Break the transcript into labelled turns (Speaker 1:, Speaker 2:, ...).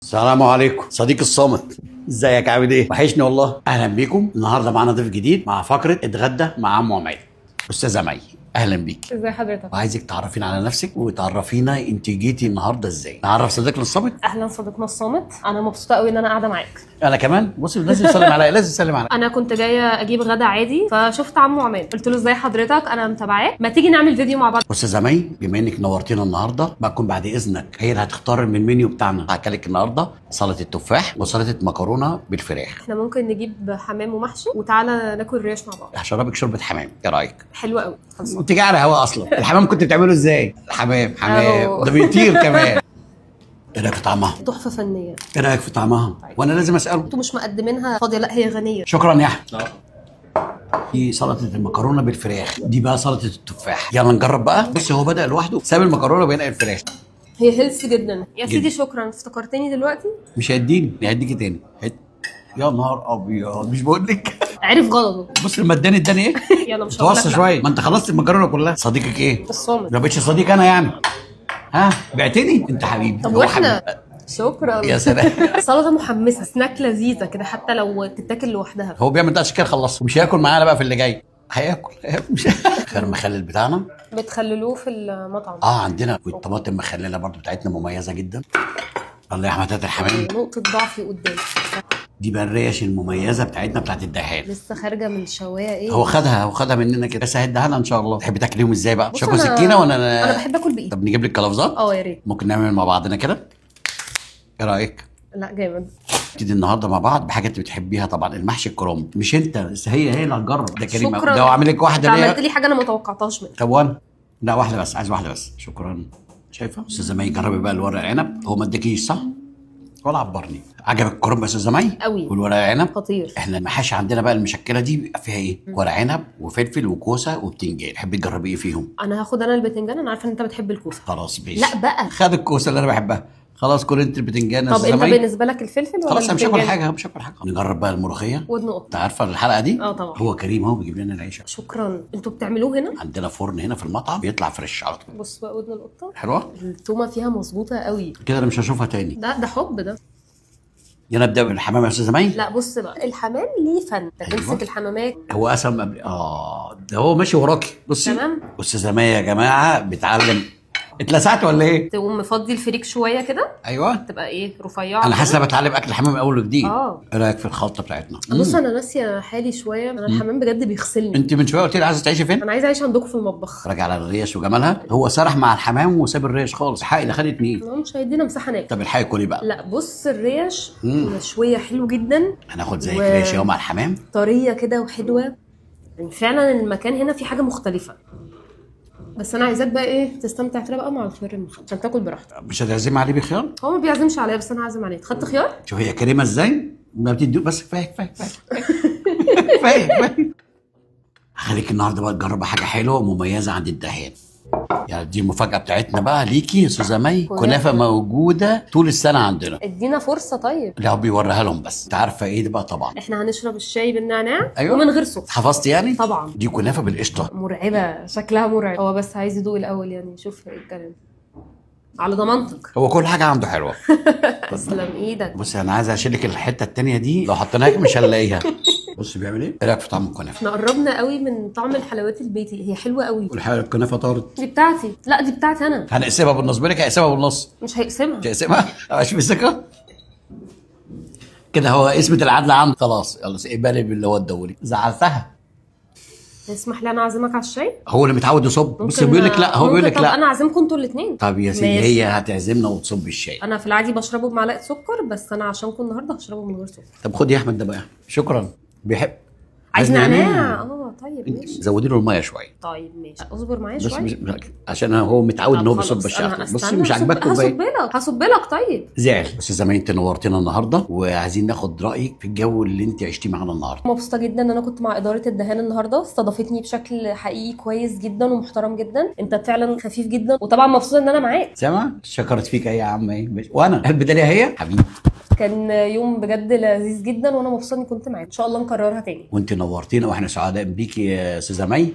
Speaker 1: السلام عليكم صديقي الصامت، ازيك عامل ايه؟ وحشني والله. اهلا بيكم. النهارده معانا ضيف جديد مع فقره اتغدى مع عمو عماد. استاذه مي، اهلا بيك.
Speaker 2: ازي حضرتك؟
Speaker 1: وعايزك تعرفينا على نفسك وتعرفينا انت جيتي النهارده ازاي. نعرف صديقنا الصامت.
Speaker 2: اهلا صديقنا الصامت، انا مبسوطه قوي ان انا قاعده معاك.
Speaker 1: انا كمان. بصي لازم تسلم عليا، لازم تسلم عليا.
Speaker 2: انا كنت جايه اجيب غدا عادي، فشفت عمو عماد قلت له ازي حضرتك انا متابعاك، ما تيجي نعمل فيديو مع بعض.
Speaker 1: استاذه مي، بما انك نورتينا النهارده بكون بعد اذنك هي اللي هتختار من المنيو بتاعنا. هاكلك النهارده سلطه التفاح وسلطه مكرونه بالفراخ.
Speaker 2: احنا ممكن نجيب حمام ومحشي وتعالى ناكل ريش مع بعض.
Speaker 1: هشربك شوربه حمام، ايه رايك؟
Speaker 2: حلوه قوي.
Speaker 1: انت جاي على هوا اصلا. الحمام كنت بتعمله ازاي؟ حمام
Speaker 2: أهو.
Speaker 1: ده بيطير كمان. ايه رايك في طعمها؟
Speaker 2: تحفه فنيه.
Speaker 1: ايه رايك في طعمها؟ وانا لازم اساله.
Speaker 2: انتوا مش مقدمينها فاضيه، لا هي غنيه.
Speaker 1: شكرا يا احمد. دي سلطه المكرونه بالفراخ، دي بقى سلطه التفاح. يلا نجرب بقى. بص هو بدأ لوحده، ساب المكرونه وبينقل الفراخ.
Speaker 2: هي هيلث جدا يا سيدي. شكرا، افتكرتني دلوقتي.
Speaker 1: مش هيديني، هيديكي تاني. يا نهار ابيض، مش بقول لك.
Speaker 2: عرف غلطه.
Speaker 1: بص لما اداني ايه؟
Speaker 2: يلا مش هقول لك
Speaker 1: توصى
Speaker 2: لا.
Speaker 1: شويه، ما انت خلصت المكرونه كلها. صديقك ايه؟
Speaker 2: الصامت.
Speaker 1: ما بقتش صديق انا يعني. ها بعتني انت حبيبي.
Speaker 2: طب
Speaker 1: هو
Speaker 2: واحنا
Speaker 1: حبيبي.
Speaker 2: شكرا.
Speaker 1: يا سلام.
Speaker 2: سلطه محمسه، سناك لذيذه كده حتى لو تتاكل لوحدها.
Speaker 1: هو بيعمل ده عشان كده خلصه، مش هياكل معانا بقى في اللي جاي. هياكل مش خير مخلل بتاعنا.
Speaker 2: بتخللوه في المطعم.
Speaker 1: عندنا والطماطم المخلله برضو بتاعتنا مميزه جدا. الله يا احمد هات الحمام.
Speaker 2: نقطه ضعفي قدامي.
Speaker 1: دي بقى الريش المميزه بتاعتنا بتاعت الدهان.
Speaker 2: لسه خارجه من الشوايه. ايه
Speaker 1: هو خدها مننا كده، بس هيديها لنا ان شاء الله. تحبي تاكليهم ازاي بقى؟
Speaker 2: بص
Speaker 1: شاكو
Speaker 2: أنا-
Speaker 1: سكينه ولا
Speaker 2: انا بحب اكل بايدي.
Speaker 1: طب نجيب لك كلافزات.
Speaker 2: يا ريت.
Speaker 1: ممكن نعمل مع بعضنا كده. ايه رايك؟
Speaker 2: لا جامد.
Speaker 1: نبتدي النهارده مع بعض بحاجه انت بتحبيها طبعا، المحشي الكرنب. مش انت بس، هي اللي هتجرب. ده كريم
Speaker 2: شكرا.
Speaker 1: ده وعامل لك واحده
Speaker 2: انت
Speaker 1: ليه؟
Speaker 2: عملت لي حاجه انا ما توقعتهاش منك.
Speaker 1: طب وانا؟ لا واحده بس، عايز واحده بس. شكرا. شايفه استاذه مي؟ جربي بقى الورق العنب. هو ما اداكيش صح؟ ولا عبرني. عجبك الكرنب يا استاذه مي؟
Speaker 2: قوي.
Speaker 1: والورق عنب
Speaker 2: خطير.
Speaker 1: احنا المحاشي عندنا بقى المشكله دي بيبقى فيها ايه؟ ورق عنب وفلفل وكوسه وبتنجان. تحبي تجربي ايه فيهم؟
Speaker 2: انا هاخد البتنجان، انا عارفه ان انت بتحب الكوسه.
Speaker 1: خلاص ماشي.
Speaker 2: لا بقى.
Speaker 1: خد الكوسه اللي انا بحبها. خلاص كل انت البتنجان يا
Speaker 2: طب
Speaker 1: استاذه
Speaker 2: انت
Speaker 1: مي.
Speaker 2: بالنسبه لك الفلفل ولا
Speaker 1: خلاص انا مش هاكل
Speaker 2: البتنجان؟
Speaker 1: حاجه، مش هاكل حاجه. نجرب بقى الملوخيه.
Speaker 2: ودن قطه.
Speaker 1: انت عارفه الحلقه دي؟
Speaker 2: طبعا.
Speaker 1: هو كريم اهو بيجيب لنا العيشه.
Speaker 2: شكرا. انتوا بتعملوه هنا؟
Speaker 1: عندنا فرن هنا في المطعم بيطلع فريش على طول.
Speaker 2: بص بقى ودن القطه
Speaker 1: حلوه
Speaker 2: التومه فيها مظبوطه قوي.
Speaker 1: كده، انا مش هشوفها تاني.
Speaker 2: ده حب ده.
Speaker 1: يلا نبدا بالحمام يا استاذه مي.
Speaker 2: لا بص بقى، الحمام ليه فن.
Speaker 1: أيوة.
Speaker 2: تمسك الحمامات.
Speaker 1: هو قسم قبل ده هو ماشي وراكي. بصي
Speaker 2: تمام.
Speaker 1: استاذه مي يا جماعه بتعلم. اتلسعت ولا ايه؟
Speaker 2: تقوم مفضي الفريك شويه كده،
Speaker 1: ايوه.
Speaker 2: تبقى ايه رفيعه.
Speaker 1: انا حاسس بتعلم اكل الحمام من اول وجديد.
Speaker 2: اه.
Speaker 1: ايه رايك في الخلطه بتاعتنا؟
Speaker 2: بص انا ناسيه حالي شويه، انا الحمام بجد بيغسلني.
Speaker 1: انت من شويه قلت لي عايزه تعيشي فين؟
Speaker 2: انا عايزه اعيش عندكم في المطبخ.
Speaker 1: راجع على الريش وجمالها. هو سرح مع الحمام وساب الريش خالص. الحقي ده خد اتنين.
Speaker 2: هو مش هيدينا مساحه ناكل.
Speaker 1: طب الحقي كلي بقى.
Speaker 2: لا بص الريش مشويه حلو جدا.
Speaker 1: هناخد زيك ريش يوم مع الحمام.
Speaker 2: طريه كده وحلوه، يعني فعلا المكان هنا في حاجه مختلفه. بس انا عايزاك بقى ايه تستمتع كده بقى مع الخيار المخلل عشان تاكل براحتك.
Speaker 1: مش هتعزمي عليه بخيار؟
Speaker 2: هو ما بيعزمش عليا بس انا عازم عليه. خدت خيار؟
Speaker 1: شوف هي كريمه ازاي؟ ما بتدي بس. كفايه كفايه. هخليك النهارده بقى تجربي حاجه حلوه ومميزه عند الدهان. يعني دي المفاجاه بتاعتنا بقى ليكي يا استاذه مي. كنافه موجوده طول السنه عندنا.
Speaker 2: ادينا فرصه طيب.
Speaker 1: لا بيوريها لهم بس. انت عارفه ايه ده بقى طبعا.
Speaker 2: احنا هنشرب الشاي بالنعناع.
Speaker 1: أيوة.
Speaker 2: ومن غير سكر.
Speaker 1: حفظت يعني؟
Speaker 2: طبعا.
Speaker 1: دي كنافه بالقشطه.
Speaker 2: مرعبه، شكلها مرعب. هو بس عايز يدوق الاول يعني، شوف ايه الكلام. على ضمانتك.
Speaker 1: هو كل حاجه عنده حلوه.
Speaker 2: تسلم ايدك.
Speaker 1: بصي انا عايز اشيلك الحته التانيه دي، لو حطيناها مش هنلاقيها. بص بيعمل ايه؟ ايه رايك في طعم الكنافه؟
Speaker 2: احنا قربنا قوي من طعم الحلويات البيتي، هي حلوه قوي.
Speaker 1: والحقيقه الكنافه طارت.
Speaker 2: دي بتاعتي. لا دي بتاعتي انا.
Speaker 1: هنقسمها بالنص. بالك هيقسمها بالنص.
Speaker 2: مش هيقسمها.
Speaker 1: مش هيقسمها؟ مش مسكها كده. هو اسمة العدل عنده خلاص. يلا اقبلي باللي هو الدوري. زعلتها.
Speaker 2: تسمح لي انا اعزمك على الشاي؟
Speaker 1: هو اللي متعود يصب. بص
Speaker 2: ممكن-
Speaker 1: بيقول لك لا. هو بيقول لك
Speaker 2: طب
Speaker 1: لا.
Speaker 2: انا اعزمكم انتوا الاثنين.
Speaker 1: طب يا سيدي
Speaker 2: ماشي.
Speaker 1: هي هتعزمنا وتصب الشاي.
Speaker 2: انا في العادي بشربه بمعلقه سكر، بس انا عشانكم النهارده هشربه من غير سكر.
Speaker 1: طب خد يا احمد ده بقى. شكرا. بيحب.
Speaker 2: عايز نعناع. طيب ماشي.
Speaker 1: زودي له الميه شويه.
Speaker 2: طيب ماشي، اصبر معايا
Speaker 1: بس
Speaker 2: شويه.
Speaker 1: مش عشان هو متعود ان هو
Speaker 2: طب
Speaker 1: بيصب
Speaker 2: خلاص،
Speaker 1: الشاي.
Speaker 2: أنا
Speaker 1: بصي
Speaker 2: هستنى
Speaker 1: مش عاجباك كوبايه.
Speaker 2: هصب لك طيب.
Speaker 1: زعل. بس زي ما انت نورتنا النهارده وعايزين ناخد رايك في الجو اللي انت عشتيه معانا النهارده.
Speaker 2: مبسوطه جدا ان انا كنت مع اداره الدهان النهارده، استضافتني بشكل حقيقي كويس جدا ومحترم جدا. انت فعلا خفيف جدا، وطبعا مبسوطه ان انا معاك.
Speaker 1: سامع؟ شكرت فيك ايه يا عم ايه. وانا البدايه هي حبيبي.
Speaker 2: كان يوم بجد لذيذ جدا، وانا مبسوطه اني كنت معاك. ان شاء الله نكررها تاني.
Speaker 1: وانت نورتينا واحنا سعداء بيكي يا استاذه مي.